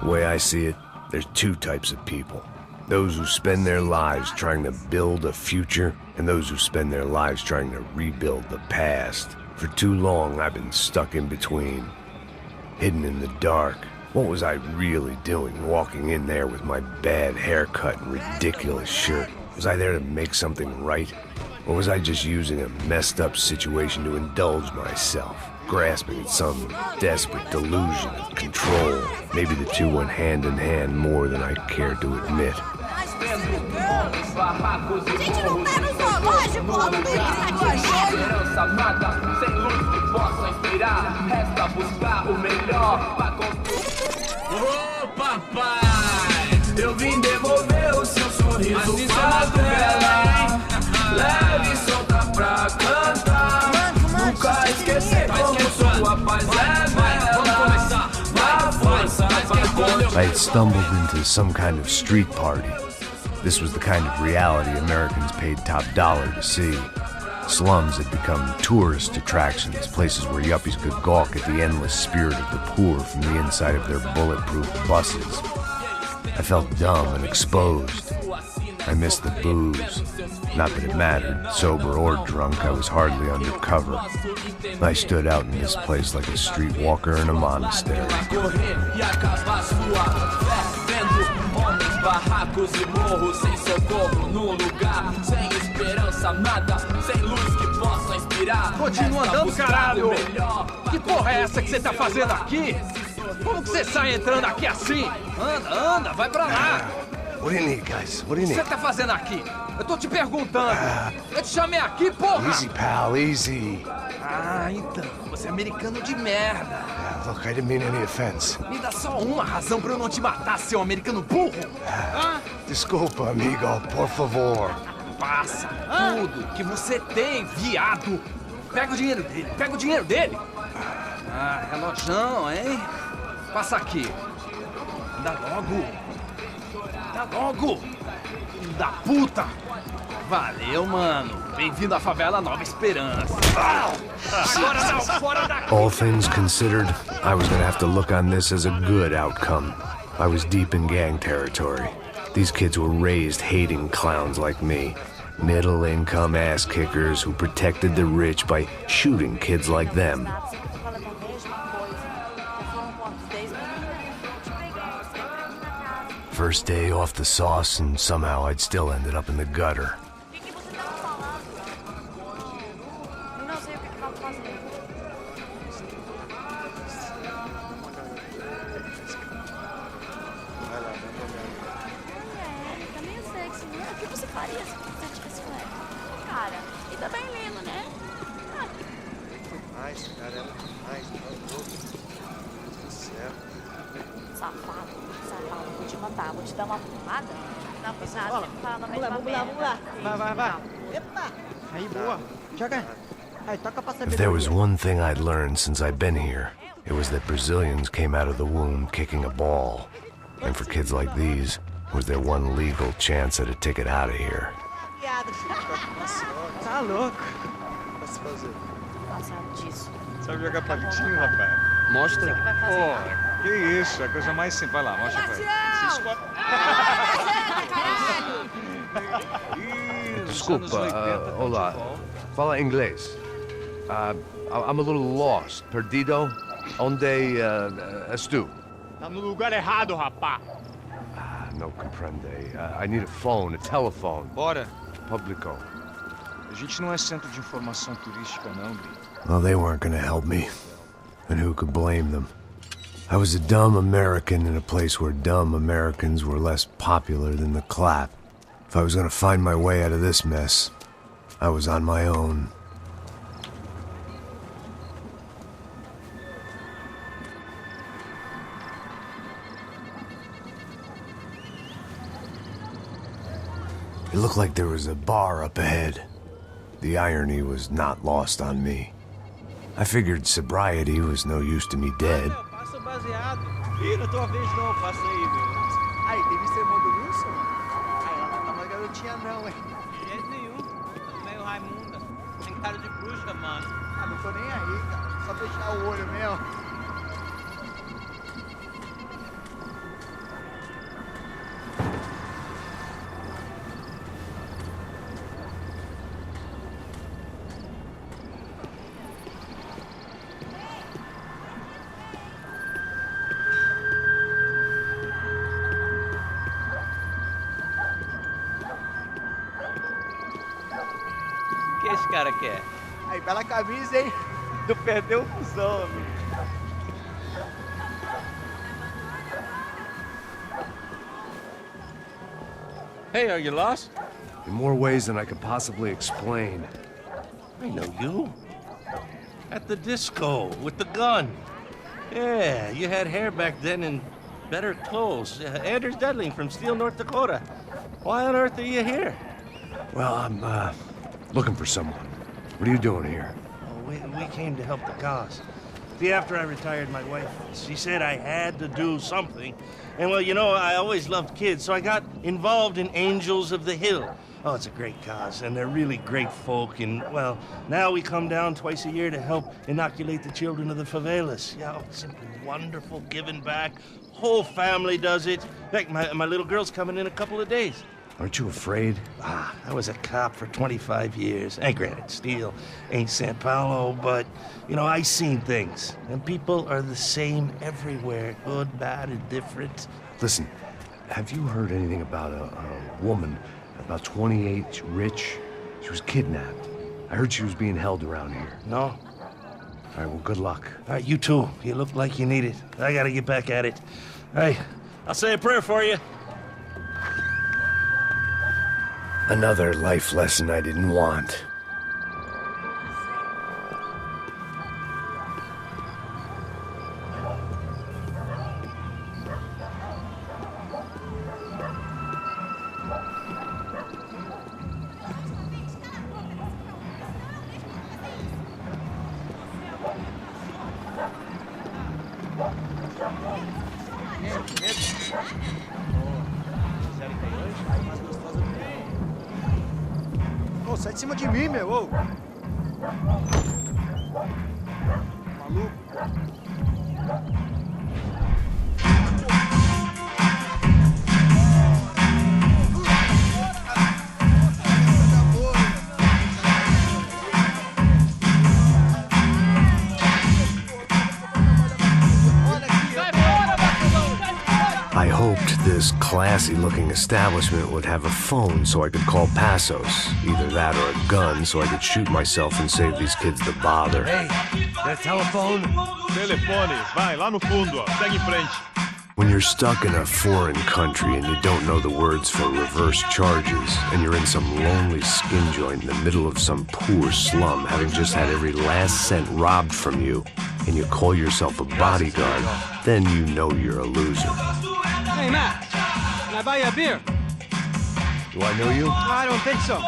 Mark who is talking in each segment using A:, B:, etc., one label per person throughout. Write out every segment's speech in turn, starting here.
A: The way I see it, there's two types of people. Those who spend their lives trying to build a future, and those who spend their lives trying to rebuild the past. For too long, I've been stuck in between, hidden in the dark. What was I really doing, walking in there with my bad haircut and ridiculous shirt? Was I there to make something right? Or was I just using a messed up situation to indulge myself, grasping at some desperate delusion of control? Maybe the two went hand in hand more than I cared to admit.
B: Gente, não tá no zoológico, logo do
C: Ô papai, eu vim devolver o seu sorriso favela. Leve e solta pra cantar. Nunca esquecer como sua paz é bela. Na força,
A: I had stumbled into some kind of street party. This was the kind of reality Americans paid top dollar to see. Slums had become tourist attractions, places where yuppies could gawk at the endless spirit of the poor from the inside of their bulletproof buses. I felt dumb and exposed. I missed the booze. Not that it mattered, sober or drunk, I was hardly undercover. I stood out in this place like a streetwalker in a monastery.
C: barracos e morros, sem socorro num lugar, sem esperança, nada, sem luz que possa inspirar.
D: Continua andando, caralho! Que porra é essa que você tá fazendo aqui? Como que você sai entrando aqui assim? Anda, vai pra lá!
A: What do you need, guys? What do you
D: O que
A: need?
D: você tá fazendo aqui? Eu tô te perguntando. Eu te chamei aqui, porra!
A: Easy, pal, easy.
D: Ah, então. Você é americano de merda.
A: Look, I didn't mean any offense.
D: Me dá só uma razão pra eu não te matar, seu americano burro.
A: Desculpa, amigo, por favor.
D: Passa tudo que você tem, viado. Pega o dinheiro dele. Ah, relojão, hein? Passa aqui. Dá logo. Filho da puta. Valeu, mano. Bem-vindo à favela Nova Esperança. Agora não, fora daqui.
A: All things considered, I was gonna have to look on this as a good outcome. I was deep in gang territory. These kids were raised hating clowns like me. Middle-income ass-kickers who protected the rich by shooting kids like them. First day off the sauce, and somehow I'd still ended up in the gutter. If there was one thing I'd learned since I'd been here, it was that Brazilians came out of the womb kicking a ball. And for kids like these, was their one legal chance at a ticket out of here.
E: Tá louco. Sabe jogar palitinho, rapaz?
F: Mostra.
E: Pô, que isso, a coisa mais simples. Vai lá, mostra pra ele.
A: Desculpa, olá. Fala inglês. I'm a little lost. Perdido? Onde estou?
E: Tá no lugar errado, rapá.
A: No comprende. I need a phone, a telephone.
E: Bora.
A: Publico.
E: A gente não é centro de informação turística, não, Gui.
A: Well, they weren't gonna help me. And who could blame them? I was a dumb American in a place where dumb Americans were less popular than the clap. If I was gonna find my way out of this mess, I was on my own. It looked like there was a bar up ahead. The irony was not lost on me. I figured sobriety was no use to me dead.
F: Passa o baseado. Ih, na tua vez não, passa aí, meu.
G: Aí, teve sermão do Wilson, mano? Aí, ela não tá mais garotinha não, hein?
F: De jeito nenhum. Tô meio Raimunda. Tem cara de bruxa, mano.
G: Ah, não tô nem aí, cara. Só fechar o olho mesmo.
F: esse cara quer?
G: Aí, bela camisa, hein? Tu perdeu o fusão, amigo.
H: Hey, are you lost?
A: In more ways than I could possibly explain.
H: I know you. At the disco, with the gun. Yeah, you had hair back then and better clothes. Anders Dudling from Steele, North Dakota. Why on earth are you here?
A: Well, I'm, looking for someone. What are you doing here?
H: Oh, we came to help the cause. See, after I retired, my wife, she said I had to do something. And, well, you know, I always loved kids, so I got involved in Angels of the Hill. Oh, it's a great cause, and they're really great folk. And, well, now we come down twice a year to help inoculate the children of the favelas. Yeah, oh, it's simply wonderful, giving back. Whole family does it. In fact, my little girl's coming in a couple of days.
A: Aren't you afraid?
H: I was a cop for 25 years. And granted, Steele ain't San Paulo, but, you know, I seen things. And people are the same everywhere. Good, bad, and different.
A: Listen, have you heard anything about a woman, about 28, rich? She was kidnapped. I heard she was being held around here.
H: No?
A: All right, well, good luck.
H: All right, you too. You look like you need it. I gotta get back at it. Hey, I'll say a prayer for you.
A: Another life lesson I didn't want.
G: Ô, sai de cima de mim, meu, ô. Maluco.
A: I hoped this classy-looking establishment would have a phone so I could call Passos. Either that or a gun so I could shoot myself and save these kids the bother. Hey, that telephone?
I: Telefone, vai, lá no fundo, ó. Segue em frente.
A: When you're stuck in a foreign country and you don't know the words for reverse charges, and you're in some lonely skin joint in the middle of some poor slum, having just had every last cent robbed from you, and you call yourself a bodyguard, then you know you're a loser.
J: Hey, Matt, can I buy you a beer?
A: Do I know you?
J: I don't think so.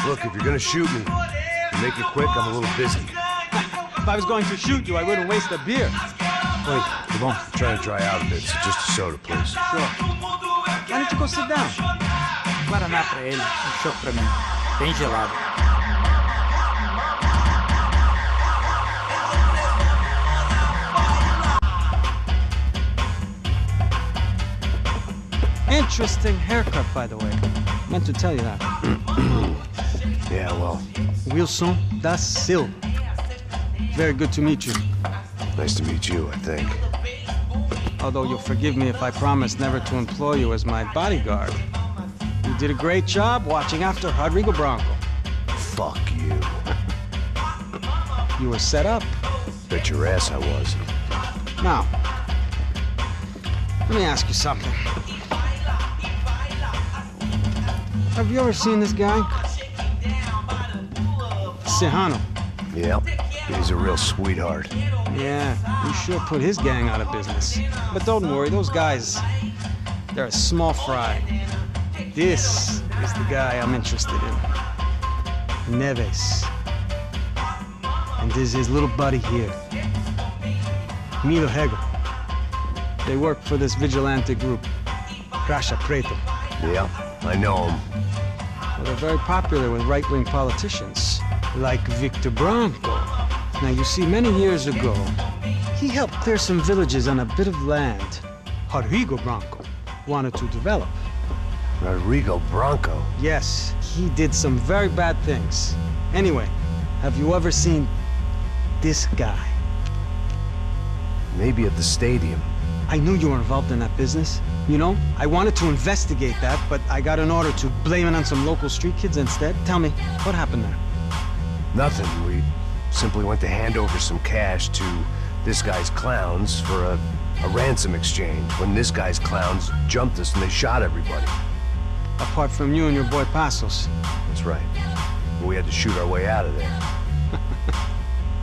A: Look, if you're gonna shoot me, to make it quick, I'm a little busy.
J: If I was going to shoot you, I wouldn't waste a beer.
A: Wait, come on. I'm trying to dry out a bit, so just a soda, please.
J: Sure. Why don't you go sit down? Guaraná pra ele, chopp pra mim. Bem gelado. Interesting haircut, by the way. Meant to tell you that.
A: Yeah, well,
J: Wilson da Silva. Very good to meet you.
A: nice to meet you, I think.
J: Although you'll forgive me if I promise never to employ you as my bodyguard. You did a great job watching after Rodrigo Branco.
A: Fuck you.
J: You were set up.
A: Bet your ass I was.
J: Now, let me ask you something. Have you ever seen this guy? Serrano.
A: Yep, he's a real sweetheart.
J: Yeah, you sure put his gang out of business. But don't worry, those guys, they're a small fry. This is the guy I'm interested in. Neves. And this is his little buddy here. Milo Hegel. They work for this vigilante group, Crasha Preto.
A: Yeah, I know him.
J: Well, they're very popular with right-wing politicians, like Victor Branco. Now, you see, many years ago, he helped clear some villages on a bit of land Rodrigo Branco wanted to develop.
A: Rodrigo Branco?
J: Yes, he did some very bad things. Anyway, have you ever seen this guy?
A: Maybe at the stadium.
J: I knew you were involved in that business. You know, I wanted to investigate that, but I got an order to blame it on some local street kids instead. Tell me, what happened there?
A: Nothing. We simply went to hand over some cash to this guy's clowns for a ransom exchange when this guy's clowns jumped us and they shot everybody.
J: Apart from you and your boy Passos.
A: That's right. We had to shoot our way out of there.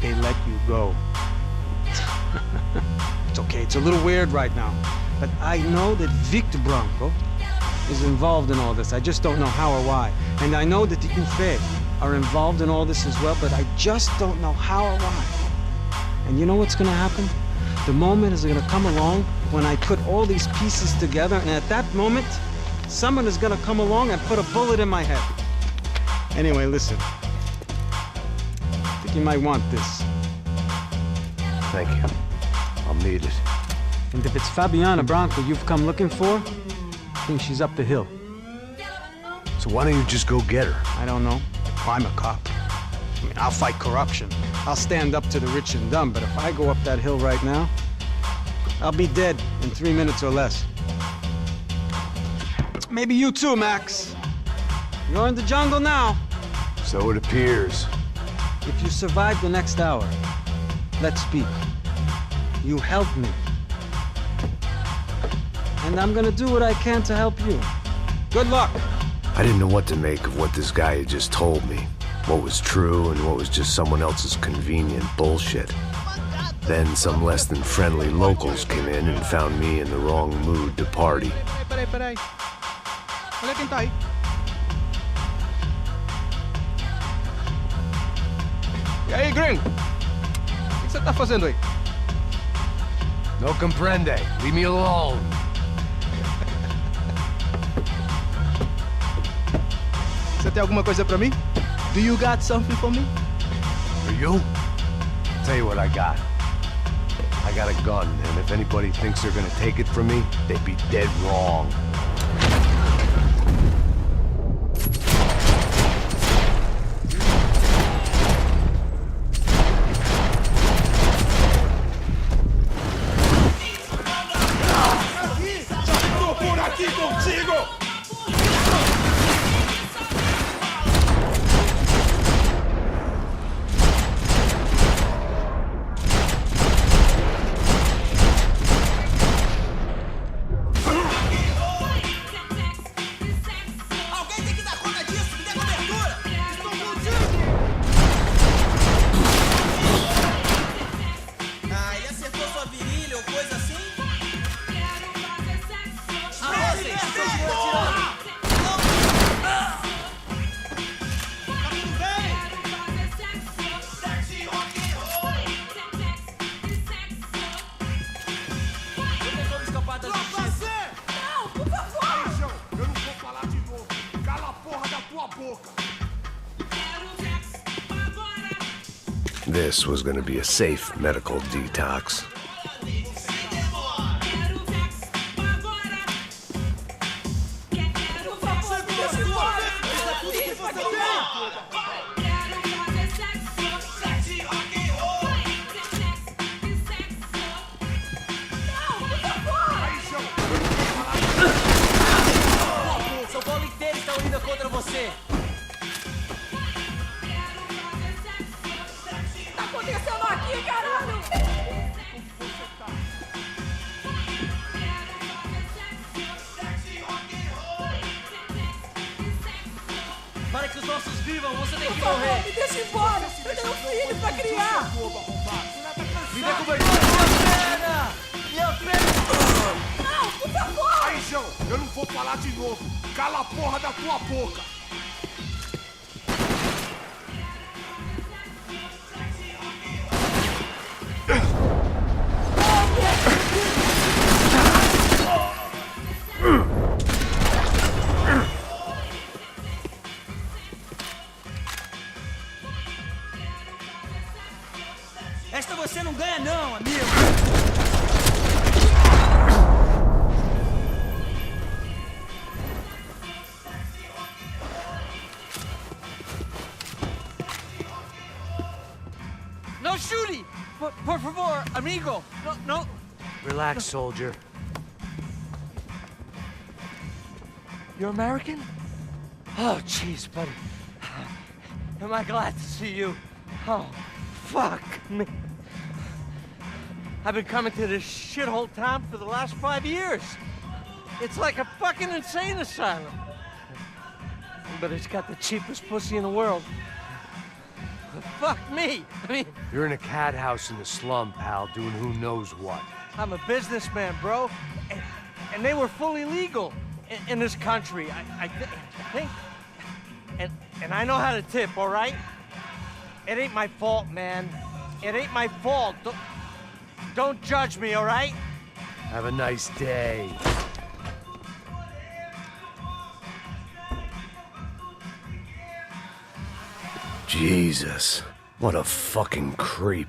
J: They let you go. It's okay, it's a little weird right now. But I know that Victor Branco is involved in all this. I just don't know how or why. And I know that the Ufe are involved in all this as well, but I just don't know how or why. And you know what's gonna happen? The moment is gonna come along when I put all these pieces together, and at that moment, someone is gonna come along and put a bullet in my head. Anyway, listen. I think you might want this.
A: Thank you. I'll need it.
J: And if it's Fabiana Branco you've come looking for, I think she's up the hill.
A: So why don't you just go get her?
J: I don't know. I'm a cop. I mean, I'll fight corruption. I'll stand up to the rich and dumb, but if I go up that hill right now, I'll be dead in 3 minutes or less. Maybe you too, Max. You're in the jungle now.
A: So it appears.
J: If you survive the next hour, let's speak. You help me. And I'm gonna do what I can to help you. Good luck.
A: I didn't know what to make of what this guy had just told me. What was true and what was just someone else's convenient bullshit. Then some less than friendly locals came in and found me in the wrong mood to party.
K: Peraí. Olha quem tá aí. E aí, gringo? O que você tá fazendo aí?
A: No comprende. Leave me alone.
K: Você tem alguma coisa pra mim? Do you got something for me?
A: For you? Tell you what I got. I got a gun, and if anybody thinks they're gonna take it from me, they'd be dead wrong. This was going to be a safe medical detox.
C: São Paulo inteiro está unido contra você.
B: Acontecendo aqui, caralho!
C: Para que os nossos vivam, você tem que
B: Por favor,
C: morrer.
B: me deixa embora! Eu tenho um filho pra criar!
C: Me dê cobertura, minha perna!
B: Não, por favor!
L: Aí, João, eu não vou falar de novo. Cala a porra da tua boca!
C: Esta você não ganha não, amigo. No shooting! Por favor, amigo. No.
M: Relax, soldier.
C: You're American? Oh, jeez, buddy.
M: Am I glad to see you? Oh, fuck me. I've been coming to this shithole town for the last 5 years. It's like a fucking insane asylum. But it's got the cheapest pussy in the world. Fuck me. I mean, You're in a cat house in the slum, pal, doing who knows what.
F: I'm a businessman, bro. And they were fully legal in this country. I think. And I know how to tip, all right? It ain't my fault, man. It ain't my fault. Don't judge me, all right?
M: Have a nice day.
A: Jesus, what a fucking creep.